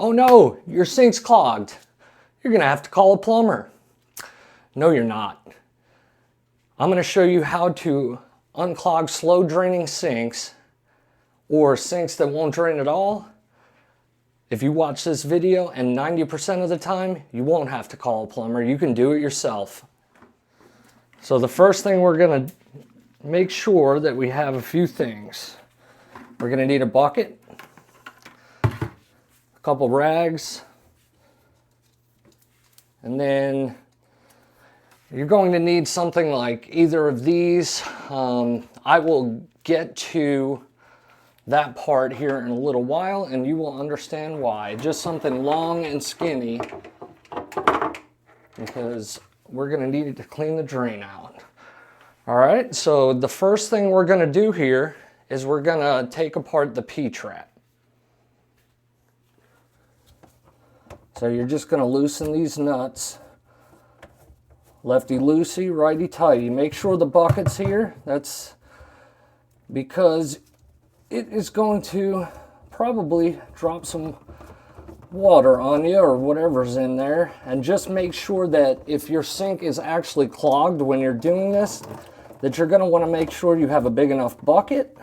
Oh no, your sink's clogged. You're gonna have to call a plumber. No, you're not. I'm gonna show you how to unclog slow draining sinks or sinks that won't drain at all. If you watch this video, and 90% of the time, you won't have to call a plumber. You can do it yourself. So the first thing we're gonna make sure that we have a few things. We're gonna need a bucket, a couple rags, and then you're going to need something like either of these. I will get to that part here in a little while and you will understand why. Just something long and skinny because we're gonna need it to clean the drain out. All right, so the first thing we're gonna do here is we're gonna take apart the P-trap. So you're just gonna loosen these nuts. Lefty-loosey, righty-tighty. Make sure the bucket's here. That's because it is going to probably drop some water on you or whatever's in there. And just make sure that if your sink is actually clogged when you're doing this, that you're gonna wanna make sure you have a big enough bucket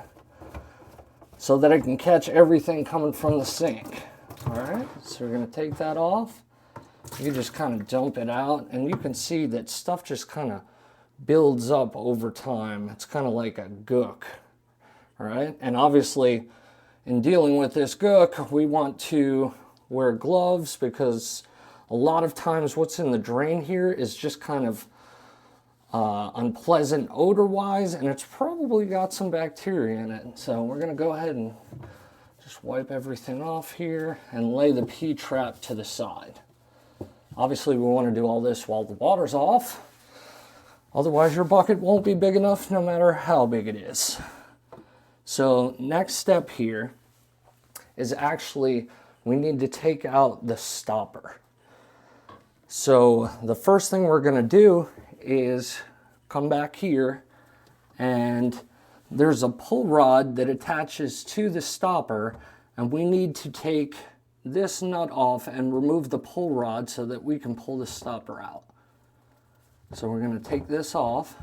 so that it can catch everything coming from the sink. All right, so we're gonna take that off. You just kind of dump it out and you can see that stuff just kind of builds up over time. It's kind of like a gook, all right? And obviously in dealing with this gook, we want to wear gloves because a lot of times what's in the drain here is just kind of unpleasant odor-wise, and it's probably got some bacteria in it. So we're gonna go ahead and just wipe everything off here and lay the P-trap to the side. Obviously, we want to do all this while the water's off. Otherwise, your bucket won't be big enough no matter how big it is. So next step here is actually we need to take out the stopper. So the first thing we're going to do is come back here and there's a pull rod that attaches to the stopper and we need to take this nut off and remove the pull rod so that we can pull the stopper out. So we're going to take this off.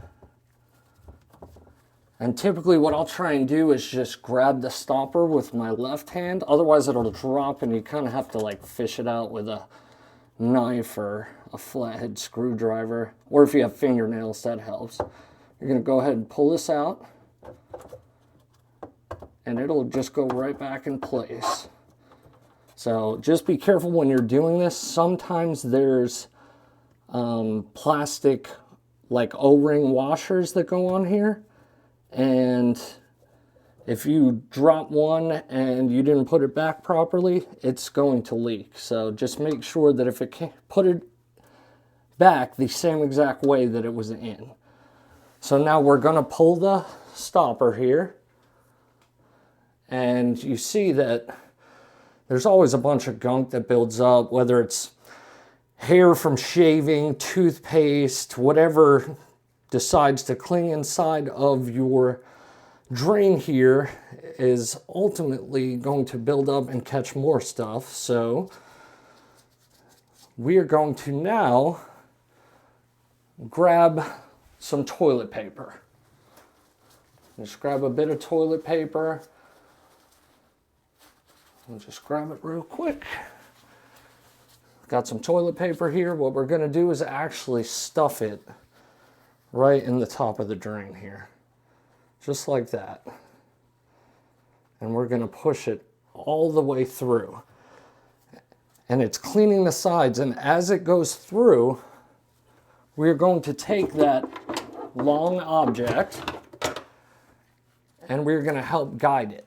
And typically what I'll try and do is just grab the stopper with my left hand. Otherwise it'll drop and you kind of have to like fish it out with a knife or a flathead screwdriver. Or if you have fingernails, that helps. You're going to go ahead and pull this out. And it'll just go right back in place. So just be careful when you're doing this. Sometimes there's plastic like O-ring washers that go on here. And if you drop one and you didn't put it back properly, it's going to leak. So just make sure that if it can put it back the same exact way that it was in. So now we're gonna pull the stopper here. And you see that there's always a bunch of gunk that builds up, whether it's hair from shaving, toothpaste, whatever decides to cling inside of your drain here is ultimately going to build up and catch more stuff. So we are going to now grab some toilet paper. Just grab a bit of toilet paper. I'll just grab it real quick. Got some toilet paper here. What we're going to do is actually stuff it right in the top of the drain here. Just like that. And we're going to push it all the way through. And it's cleaning the sides. And as it goes through, we're going to take that long object and we're going to help guide it.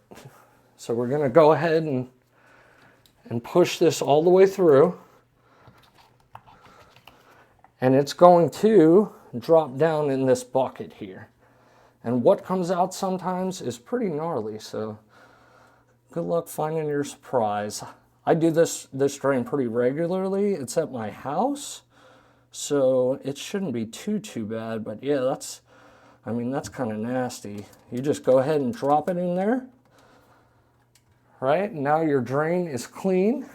So we're going to go ahead and push this all the way through. And it's going to drop down in this bucket here. And what comes out sometimes is pretty gnarly, so good luck finding your surprise. I do this drain pretty regularly. It's at my house, so it shouldn't be too bad. But yeah, that's kind of nasty. You just go ahead and drop it in there. Right, now your drain is clean.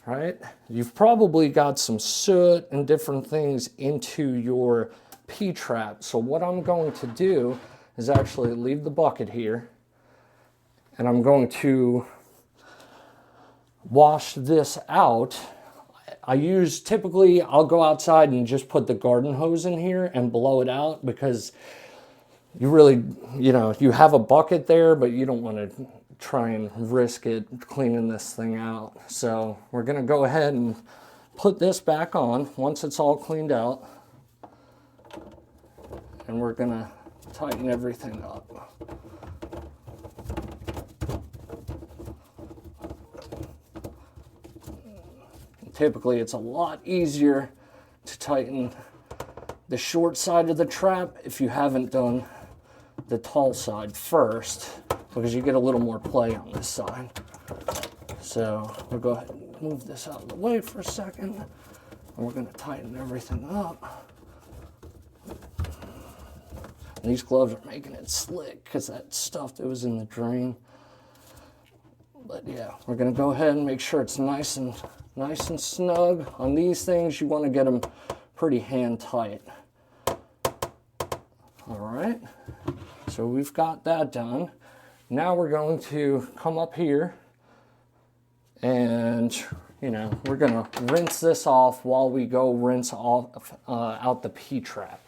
Right? You've probably got some soot and different things into your P-trap. So what I'm going to do is actually leave the bucket here, and I'm going to wash this out. Typically I'll go outside and just put the garden hose in here and blow it out, because you really, you have a bucket there, but you don't want to try and risk it cleaning this thing out. So we're going to go ahead and put this back on once it's all cleaned out, and we're going to tighten everything up. Typically it's a lot easier to tighten the short side of the trap if you haven't done the tall side first, because you get a little more play on this side. So we'll go ahead and move this out of the way for a second, and we're going to tighten everything up. And these gloves are making it slick because that stuff that was in the drain. But yeah, we're going to go ahead and make sure it's nice and snug. On these things, you want to get them pretty hand tight. All right, so we've got that done. Now we're going to come up here and, we're going to rinse this off while we go rinse off out the P-trap.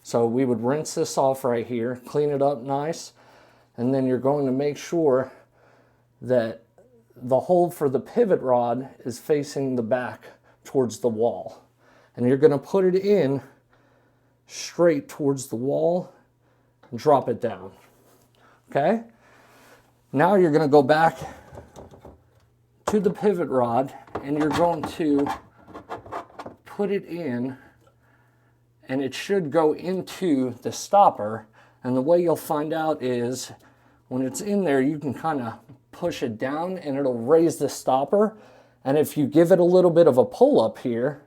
So we would rinse this off right here, clean it up nice, and then you're going to make sure that the hole for the pivot rod is facing the back towards the wall. And you're going to put it in straight towards the wall and drop it down. Okay? Now you're going to go back to the pivot rod and you're going to put it in, and it should go into the stopper. And the way you'll find out is when it's in there, you can kind of push it down and it'll raise the stopper. And if you give it a little bit of a pull up here,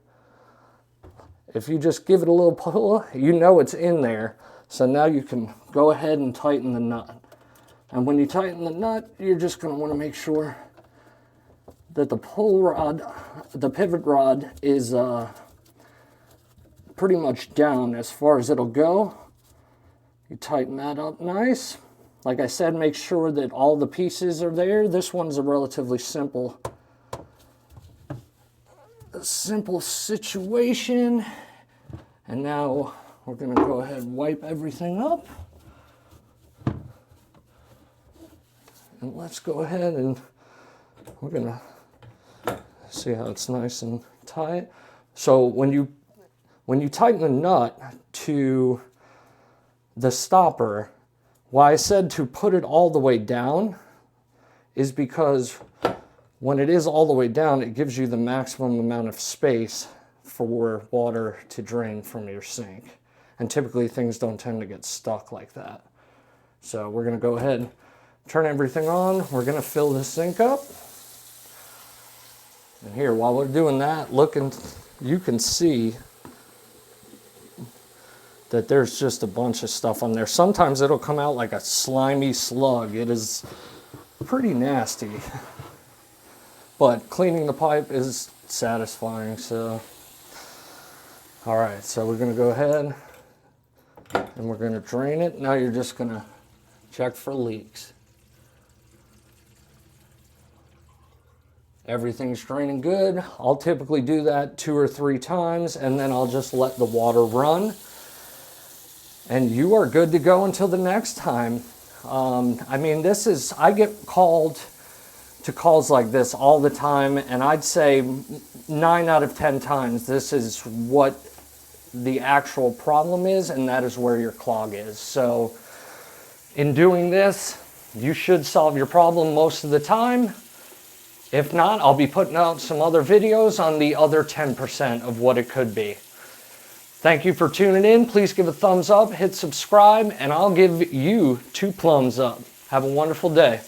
if you just give it a little pull, it's in there. So now you can go ahead and tighten the nut. And when you tighten the nut, you're just going to want to make sure that the pull rod, the pivot rod, is pretty much down as far as it'll go. You tighten that up nice. Like I said, make sure that all the pieces are there. This one's a relatively simple situation. And now we're going to go ahead and wipe everything up. And let's go ahead and we're going to see how it's nice and tight. So when you tighten the nut to the stopper, why I said to put it all the way down is because when it is all the way down, it gives you the maximum amount of space for water to drain from your sink. And typically things don't tend to get stuck like that. So we're going to go ahead and turn everything on. We're going to fill the sink up. And here, while we're doing that, you can see that there's just a bunch of stuff on there. Sometimes it'll come out like a slimy slug. It is pretty nasty. But cleaning the pipe is satisfying, so. All right, so we're gonna go ahead and we're gonna drain it. Now you're just gonna check for leaks. Everything's draining good. I'll typically do that 2 or 3 times, and then I'll just let the water run. And you are good to go until the next time. I get called to calls like this all the time, and I'd say 9 out of 10 times this is what the actual problem is, and that is where your clog is. So in doing this, you should solve your problem most of the time. If not, I'll be putting out some other videos on the other 10% of what it could be. Thank you for tuning in. Please give a thumbs up, hit subscribe, and I'll give you 2 plumbs up. Have a wonderful day.